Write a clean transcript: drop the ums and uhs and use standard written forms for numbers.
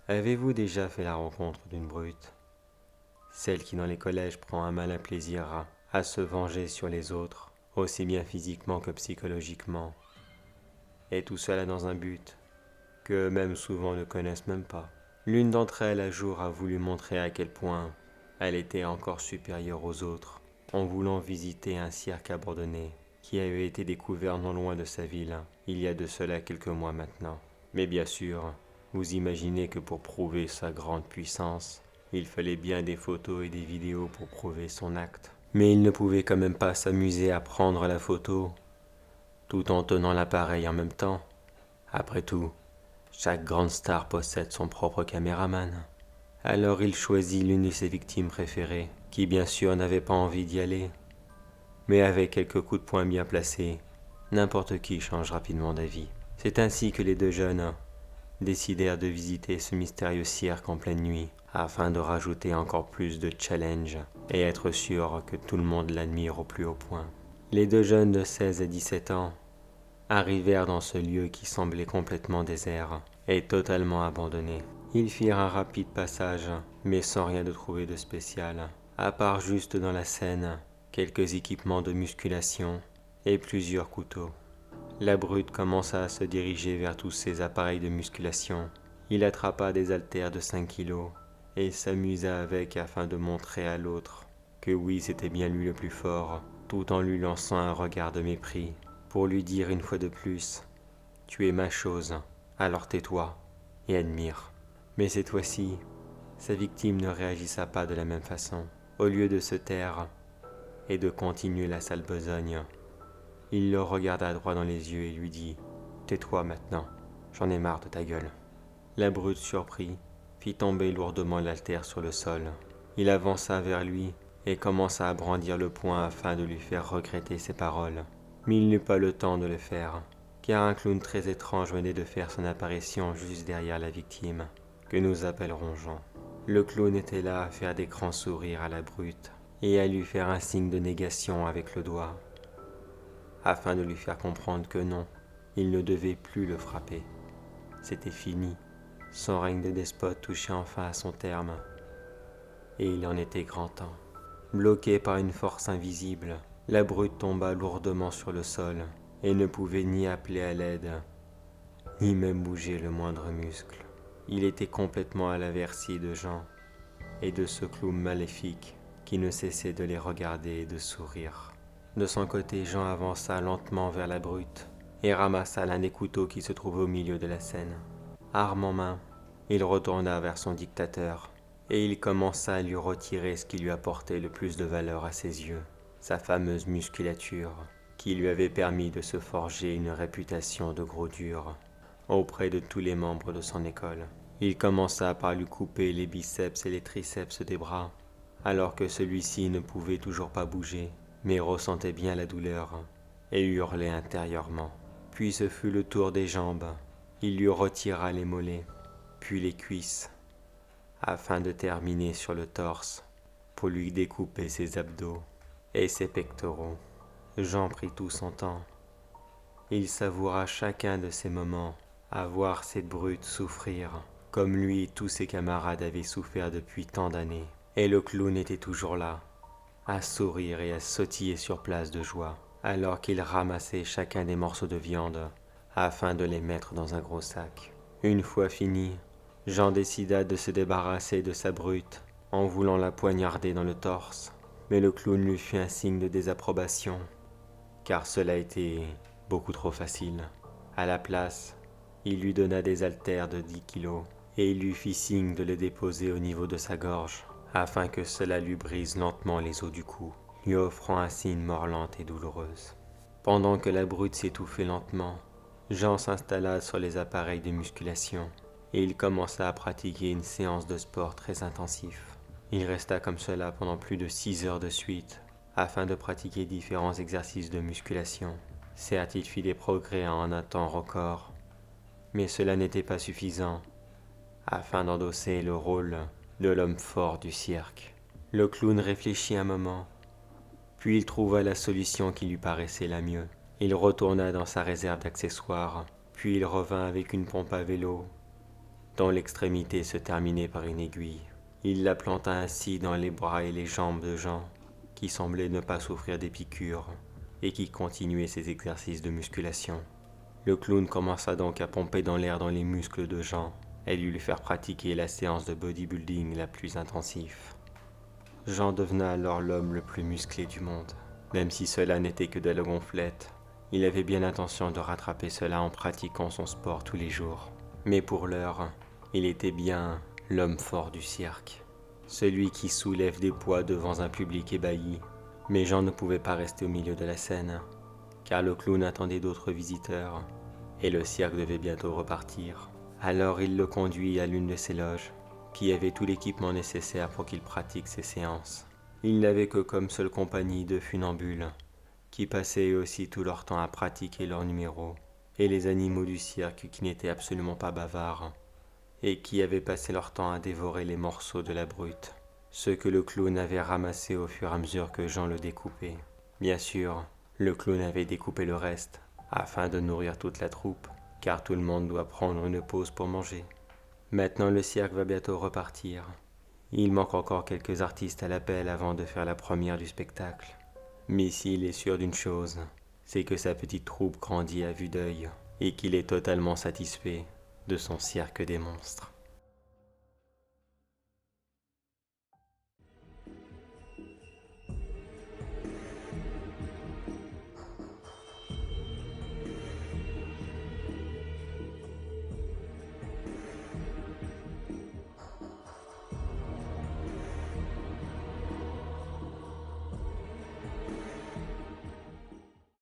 Avez-vous déjà fait la rencontre d'une brute? Celle qui dans les collèges prend un malin plaisir à se venger sur les autres, aussi bien physiquement que psychologiquement, et tout cela dans un but que eux-mêmes souvent ne connaissent même pas. L'une d'entre elles un jour a voulu montrer à quel point elle était encore supérieure aux autres, en voulant visiter un cirque abandonné qui avait été découvert non loin de sa ville, il y a de cela quelques mois maintenant. Mais bien sûr, vous imaginez que pour prouver sa grande puissance, il fallait bien des photos et des vidéos pour prouver son acte. Mais il ne pouvait quand même pas s'amuser à prendre la photo, tout en tenant l'appareil en même temps. Après tout, chaque grande star possède son propre caméraman. Alors il choisit l'une de ses victimes préférées, qui bien sûr n'avait pas envie d'y aller. Mais avec quelques coups de poing bien placés, n'importe qui change rapidement d'avis. C'est ainsi que les deux jeunes décidèrent de visiter ce mystérieux cirque en pleine nuit, afin de rajouter encore plus de challenge et être sûr que tout le monde l'admire au plus haut point. Les deux jeunes de 16 et 17 ans arrivèrent dans ce lieu qui semblait complètement désert et totalement abandonné. Ils firent un rapide passage, mais sans rien de trouver de spécial, à part juste dans la scène, quelques équipements de musculation et plusieurs couteaux. La brute commença à se diriger vers tous ces appareils de musculation. Il attrapa des haltères de 5 kilos et s'amusa avec afin de montrer à l'autre que oui, c'était bien lui le plus fort, tout en lui lançant un regard de mépris, pour lui dire une fois de plus « Tu es ma chose, alors tais-toi et admire ». Mais cette fois-ci, sa victime ne réagissa pas de la même façon. Au lieu de se taire et de continuer la sale besogne, il le regarda droit dans les yeux et lui dit « Tais-toi maintenant, j'en ai marre de ta gueule ». La brute, surpris, fit tomber lourdement l'haltère sur le sol. Il avança vers lui et commença à brandir le poing afin de lui faire regretter ses paroles. Mais il n'eut pas le temps de le faire, car un clown très étrange venait de faire son apparition juste derrière la victime, que nous appellerons Jean. Le clown était là à faire des grands sourires à la brute et à lui faire un signe de négation avec le doigt, afin de lui faire comprendre que non, il ne devait plus le frapper. C'était fini, son règne de despote touchait enfin à son terme, et il en était grand temps. Bloquée par une force invisible, la brute tomba lourdement sur le sol et ne pouvait ni appeler à l'aide, ni même bouger le moindre muscle. Il était complètement à la merci de Jean et de ce clown maléfique qui ne cessait de les regarder et de sourire. De son côté, Jean avança lentement vers la brute et ramassa l'un des couteaux qui se trouvait au milieu de la scène. Arme en main, il retourna vers son dictateur et il commença à lui retirer ce qui lui apportait le plus de valeur à ses yeux, sa fameuse musculature qui lui avait permis de se forger une réputation de gros dur auprès de tous les membres de son école. Il commença par lui couper les biceps et les triceps des bras, alors que celui-ci ne pouvait toujours pas bouger, mais ressentait bien la douleur et hurlait intérieurement. Puis ce fut le tour des jambes. Il lui retira les mollets, puis les cuisses, afin de terminer sur le torse pour lui découper ses abdos et ses pectoraux. Jean prit tout son temps. Il savoura chacun de ces moments à voir cette brute souffrir, comme lui et tous ses camarades avaient souffert depuis tant d'années. Et le clown était toujours là, à sourire et à sautiller sur place de joie, alors qu'il ramassait chacun des morceaux de viande afin de les mettre dans un gros sac. Une fois fini, Jean décida de se débarrasser de sa brute en voulant la poignarder dans le torse, mais le clown lui fit un signe de désapprobation, car cela était beaucoup trop facile. À la place, il lui donna des haltères de 10 kilos et il lui fit signe de les déposer au niveau de sa gorge, afin que cela lui brise lentement les os du cou, lui offrant ainsi une mort lente et douloureuse. Pendant que la brute s'étouffait lentement, Jean s'installa sur les appareils de musculation et il commença à pratiquer une séance de sport très intensif. Il resta comme cela pendant plus de 6 heures de suite afin de pratiquer différents exercices de musculation. Certes, il fit des progrès en un temps record, mais cela n'était pas suffisant afin d'endosser le rôle de l'homme fort du cirque. Le clown réfléchit un moment, puis il trouva la solution qui lui paraissait la mieux. Il retourna dans sa réserve d'accessoires, puis il revint avec une pompe à vélo, dont l'extrémité se terminait par une aiguille. Il la planta ainsi dans les bras et les jambes de Jean, qui semblait ne pas souffrir des piqûres, et qui continuait ses exercices de musculation. Le clown commença donc à pomper dans l'air dans les muscles de Jean, et lui faire pratiquer la séance de bodybuilding la plus intensive. Jean devena alors l'homme le plus musclé du monde. Même si cela n'était que de la gonflette, il avait bien l'intention de rattraper cela en pratiquant son sport tous les jours. Mais pour l'heure, il était bien l'homme fort du cirque, celui qui soulève des poids devant un public ébahi. Mais Jean ne pouvait pas rester au milieu de la scène, car le clown attendait d'autres visiteurs, et le cirque devait bientôt repartir. Alors il le conduit à l'une de ses loges, qui avait tout l'équipement nécessaire pour qu'il pratique ses séances. Il n'avait que comme seule compagnie deux funambules, qui passaient aussi tout leur temps à pratiquer leurs numéros, et les animaux du cirque qui n'étaient absolument pas bavards, et qui avaient passé leur temps à dévorer les morceaux de la brute, ceux que le clown avait ramassés au fur et à mesure que Jean le découpait. Bien sûr, le clown avait découpé le reste, afin de nourrir toute la troupe, car tout le monde doit prendre une pause pour manger. Maintenant le cirque va bientôt repartir. Il manque encore quelques artistes à l'appel avant de faire la première du spectacle. Mais s'il est sûr d'une chose, c'est que sa petite troupe grandit à vue d'œil, et qu'il est totalement satisfait de son cirque des monstres.